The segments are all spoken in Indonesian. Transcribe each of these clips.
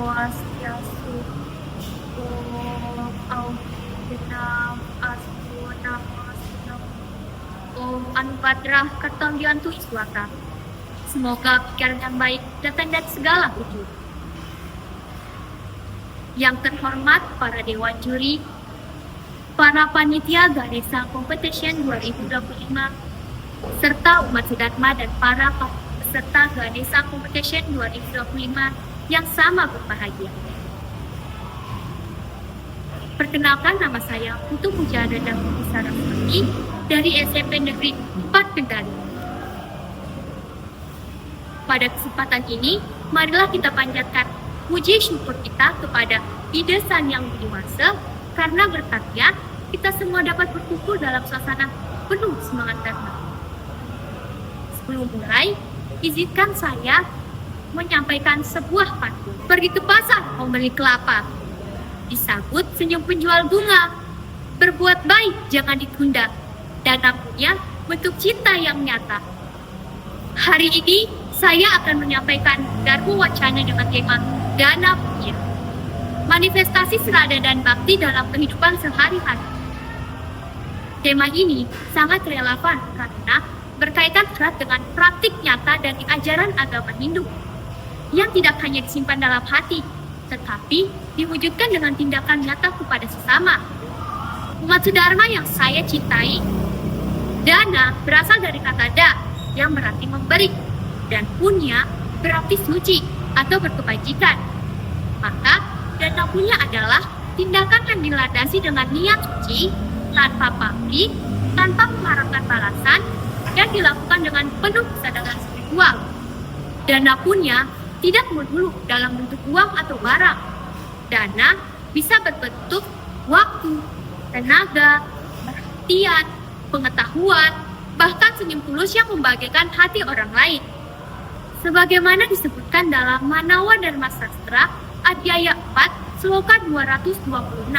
Swastiastu. Om Audienam Astu Namastam. Om Anupadrah Kartonggiantu Iswata. Semoga pikiran yang baik datang dari segala wujud. Yang terhormat para Dewan Juri, para panitia Ganesha Competition 2025, serta umat sedharma dan para peserta Ganesha Competition 2025 yang sama berbahagia. Perkenalkan, nama saya Putu Pujara dan Saraswati dari SMP Negeri 4 Kendari. Pada kesempatan ini, marilah kita panjatkan puji syukur kita kepada Ida Sang Yang Widi Wasa, karena berkatnya kita semua dapat berkumpul dalam suasana penuh semangat dharma. Sebelum mulai, izinkan saya menyampaikan sebuah pantun. Pergi ke pasar membeli kelapa, disambut senyum penjual bunga. Berbuat baik jangan ditunda, dana punya bentuk cinta yang nyata. Hari ini saya akan menyampaikan Dharma Wacana dengan tema Dana Punya, manifestasi serada dan bakti dalam kehidupan sehari-hari. Tema ini sangat relevan karena berkaitan erat dengan praktik nyata dari ajaran agama Hindu yang tidak hanya disimpan dalam hati, tetapi diwujudkan dengan tindakan nyata kepada sesama. Umat sedharma yang saya cintai, dana berasal dari kata da yang berarti memberi, dan punya berarti suci atau berkebajikan. Maka dana punya adalah tindakan yang dilandasi dengan niat suci, tanpa pamrih, tanpa mengharapkan balasan, dan dilakukan dengan penuh kesadaran spiritual. Dana punya tidak melulu dalam bentuk uang atau barang. Dana bisa berbentuk waktu, tenaga, perhatian, pengetahuan, bahkan senyum tulus yang membahagiakan hati orang lain. Sebagaimana disebutkan dalam Manawa Dharma Sastra, Adhyaya 4, Sloka 226.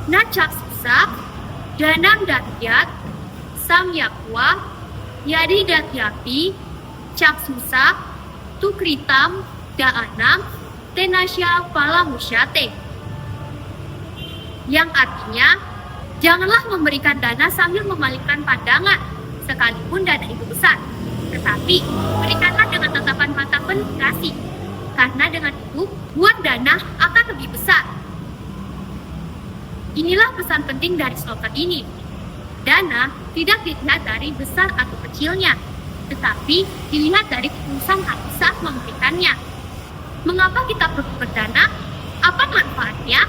Nacak susah, danam datyat, samyakwa, yadi datyapi, cak susah, tukritam, da'anam, tenasya palamusyate. Yang artinya, janganlah memberikan dana sambil memalingkan pandangan, sekalipun dana itu besar. Tetapi, berikanlah dengan tatapan mata penuh kasih, karena dengan itu, buat dana akan lebih besar. Inilah pesan penting dari sloka ini. Dana tidak dilihat dari besar atau kecilnya, tetapi dilihat dari ketulusan hati saat memberikannya. Mengapa kita perlu berdana? Apa manfaatnya?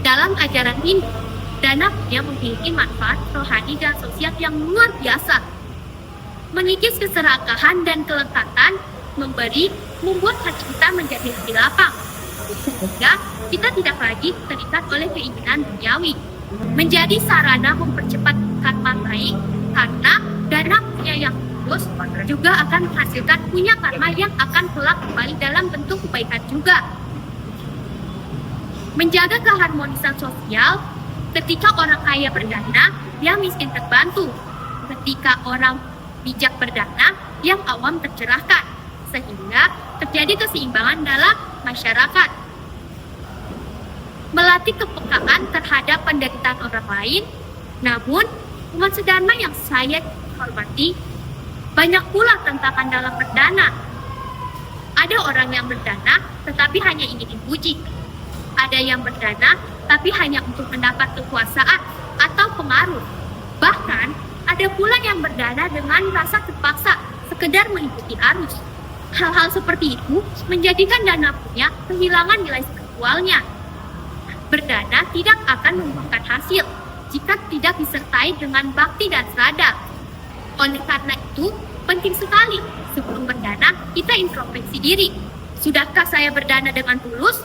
Dalam ajaran Hindu, dana punya memiliki manfaat rohani dan sosial yang luar biasa. Mengikis keserakahan dan kelekatan, memberi, membuat hati kita menjadi lebih lapang. Sehingga kita tidak lagi terikat oleh keinginan duniawi. Menjadi sarana mempercepat karma baik, karena dana punya yang tulus juga akan menghasilkan punya karma yang akan kelak kembali dalam bentuk kebaikan juga. Menjaga keharmonisan sosial, ketika orang kaya berdana, yang miskin terbantu. Ketika orang bijak berdana, yang awam tercerahkan, sehingga terjadi keseimbangan dalam masyarakat. Melatih kepekaan terhadap penderitaan orang lain. Namun, umat sedharma yang saya hormati, banyak pula tantangan dalam berdana. Ada orang yang berdana tetapi hanya ingin dipuji. Ada yang berdana tapi hanya untuk mendapat kekuasaan atau pengaruh. Bahkan, ada pula yang berdana dengan rasa terpaksa, sekedar mengikuti arus. Hal-hal seperti itu menjadikan dana punya kehilangan nilai spiritualnya. Berdana tidak akan membuahkan hasil jika tidak disertai dengan bakti dan serada. Oleh karena itu, penting sekali sebelum berdana kita introspeksi diri. Sudahkah saya berdana dengan tulus?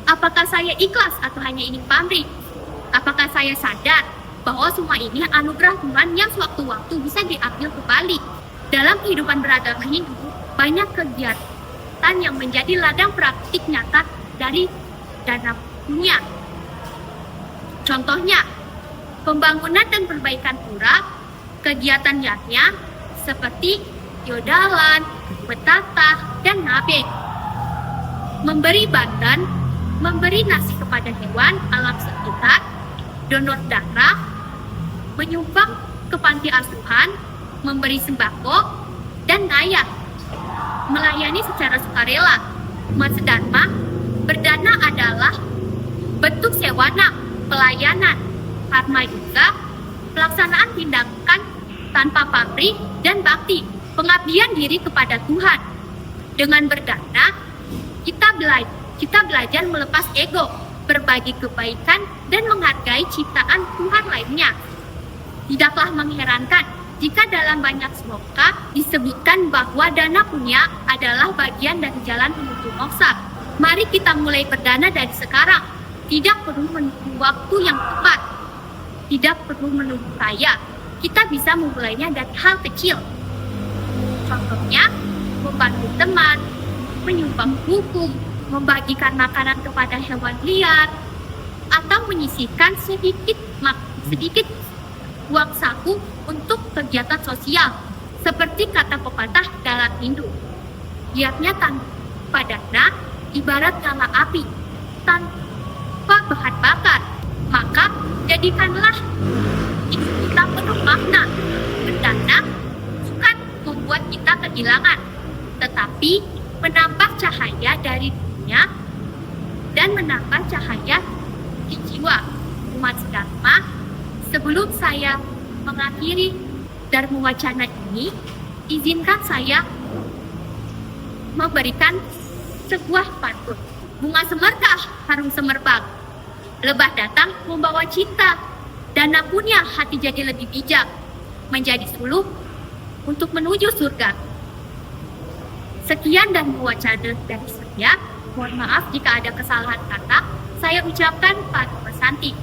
Apakah saya ikhlas atau hanya ingin pamrih? Apakah saya sadar bahwa semua ini anugerah Tuhan yang sewaktu-waktu bisa diambil kembali? Dalam kehidupan beragama Hindu, banyak kegiatan yang menjadi ladang praktik nyata dari dana punya. Contohnya, pembangunan dan perbaikan pura, kegiatan yatnya seperti yodalan, betata, dan nabe. memberi bantuan, memberi nasi kepada hewan alam sekitar, donor darah, menyumbang ke panti asuhan, memberi sembako, dan ngayah, melayani secara sukarela. Mas Dharma, berdana adalah bentuk sewana, pelayanan, karma juga pelaksanaan tindakan tanpa pamrih dan bakti, pengabdian diri kepada Tuhan. Dengan berdana, kita belajar melepas ego, berbagi kebaikan, dan menghargai ciptaan Tuhan lainnya. Tidaklah mengherankan jika dalam banyak sloka disebutkan bahwa dana punya adalah bagian dari jalan menuju moksa. Mari kita mulai berdana dari sekarang. Tidak perlu menunggu waktu yang tepat. Tidak perlu menunggu kaya. Kita bisa memulainya dari hal kecil. Contohnya, membantu teman, menyumbang buku, membagikan makanan kepada hewan liar, atau menyisihkan sedikit uang saku untuk kegiatan sosial, seperti kata pepatah dalam Hindu. Giatnya tanpa dana ibarat nyala api tanpa bahan bakar, maka jadikanlah kita penuh makna. Berdana bukan membuat kita kehilangan, tetapi menambah cahaya dari dunia dan menambah cahaya di jiwa umat Dharma. Sebelum saya mengakhiri Dharma Wacana ini, izinkan saya memberikan sebuah pantun. Bunga semerbak, harum semerbak. Lebah datang membawa cinta. Dana punya, hati jadi lebih bijak. Menjadi suluh untuk menuju surga. Sekian Dharma Wacana dari saya. Mohon maaf jika ada kesalahan kata. Saya ucapkan Padma Santi.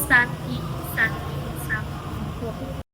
Santi, Santi, Santi.